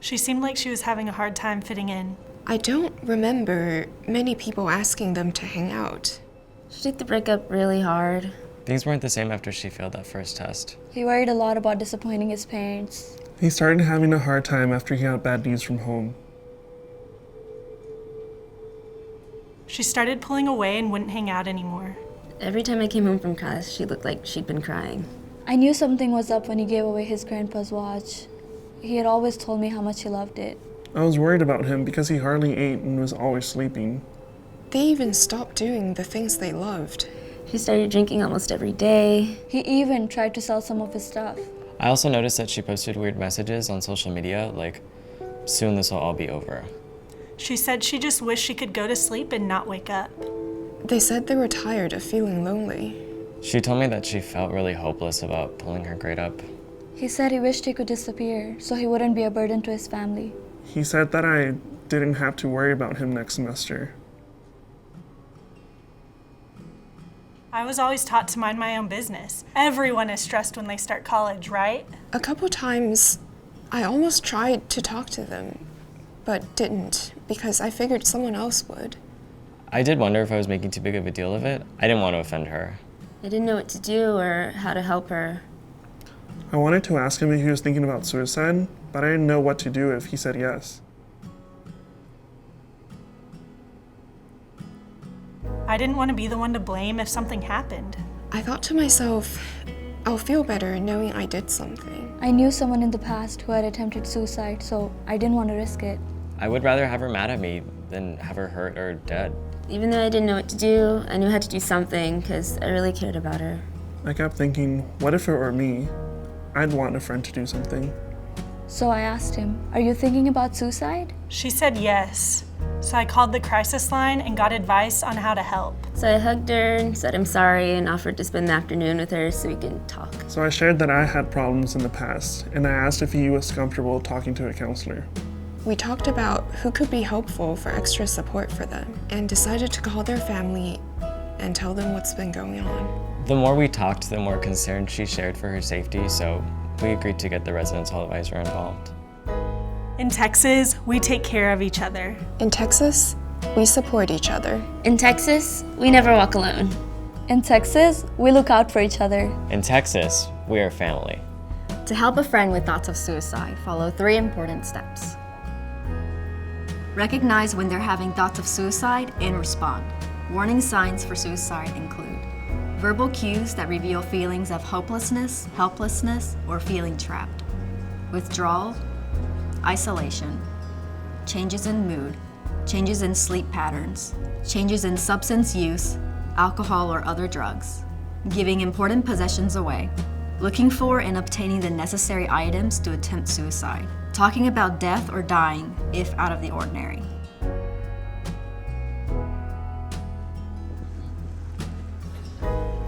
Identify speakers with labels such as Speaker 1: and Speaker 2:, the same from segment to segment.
Speaker 1: She seemed like she was having a hard time fitting in.
Speaker 2: I don't remember many people asking them to hang out.
Speaker 3: She took the breakup really hard.
Speaker 4: Things weren't the same after she failed that first test.
Speaker 5: He worried a lot about disappointing his parents.
Speaker 6: He started having a hard time after he got bad news from home.
Speaker 1: She started pulling away and wouldn't hang out anymore.
Speaker 3: Every time I came home from class, she looked like she'd been crying.
Speaker 5: I knew something was up when he gave away his grandpa's watch. He had always told me how much he loved it.
Speaker 6: I was worried about him because he hardly ate and was always sleeping.
Speaker 2: They even stopped doing the things they loved.
Speaker 3: She started drinking almost every day.
Speaker 5: He even tried to sell some of his stuff.
Speaker 4: I also noticed that she posted weird messages on social media, like, soon this will all be over.
Speaker 1: She said she just wished she could go to sleep and not wake up.
Speaker 2: They said they were tired of feeling lonely.
Speaker 4: She told me that she felt really hopeless about pulling her grade up.
Speaker 5: He said he wished he could disappear so he wouldn't be a burden to his family.
Speaker 6: He said that I didn't have to worry about him next semester.
Speaker 1: I was always taught to mind my own business. Everyone is stressed when they start college, right?
Speaker 2: A couple times, I almost tried to talk to them, but didn't because I figured someone else would.
Speaker 4: I did wonder if I was making too big of a deal of it. I didn't want to offend her.
Speaker 3: I didn't know what to do or how to help her.
Speaker 6: I wanted to ask him if he was thinking about suicide, but I didn't know what to do if he said yes.
Speaker 1: I didn't want to be the one to blame if something happened.
Speaker 2: I thought to myself, I'll feel better knowing I did something.
Speaker 5: I knew someone in the past who had attempted suicide, so I didn't want to risk it.
Speaker 4: I would rather have her mad at me than have her hurt or dead.
Speaker 3: Even though I didn't know what to do, I knew I had to do something because I really cared about her.
Speaker 6: I kept thinking, what if it were me? I'd want a friend to do something.
Speaker 5: So I asked him, "Are you thinking about suicide?"
Speaker 1: She said yes. So I called the crisis line and got advice on how to help.
Speaker 3: So I hugged her and said I'm sorry and offered to spend the afternoon with her so we can talk.
Speaker 6: So I shared that I had problems in the past, and I asked if he was comfortable talking to a counselor.
Speaker 2: We talked about who could be helpful for extra support for them and decided to call their family and tell them what's been going on.
Speaker 4: The more we talked, the more concern she shared for her safety, so we agreed to get the residence hall advisor involved.
Speaker 1: In Texas, we take care of each other.
Speaker 2: In Texas, we support each other.
Speaker 3: In Texas, we never walk alone.
Speaker 5: In Texas, we look out for each other.
Speaker 4: In Texas, we are family.
Speaker 7: To help a friend with thoughts of suicide, follow 3 important steps. Recognize when they're having thoughts of suicide and respond. Warning signs for suicide include verbal cues that reveal feelings of hopelessness, helplessness, or feeling trapped, withdrawal, isolation, changes in mood, changes in sleep patterns, changes in substance use, alcohol or other drugs, giving important possessions away, looking for and obtaining the necessary items to attempt suicide, talking about death or dying if out of the ordinary.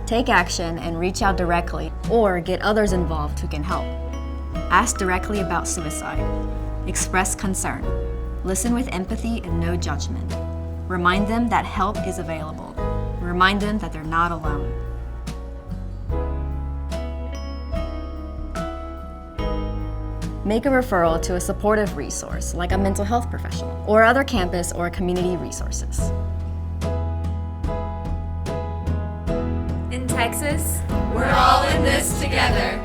Speaker 7: Take action and reach out directly or get others involved who can help. Ask directly about suicide. Express concern. Listen with empathy and no judgment. Remind them that help is available. Remind them that they're not alone. Make a referral to a supportive resource like a mental health professional or other campus or community resources.
Speaker 3: In Texas,
Speaker 8: we're all in this together.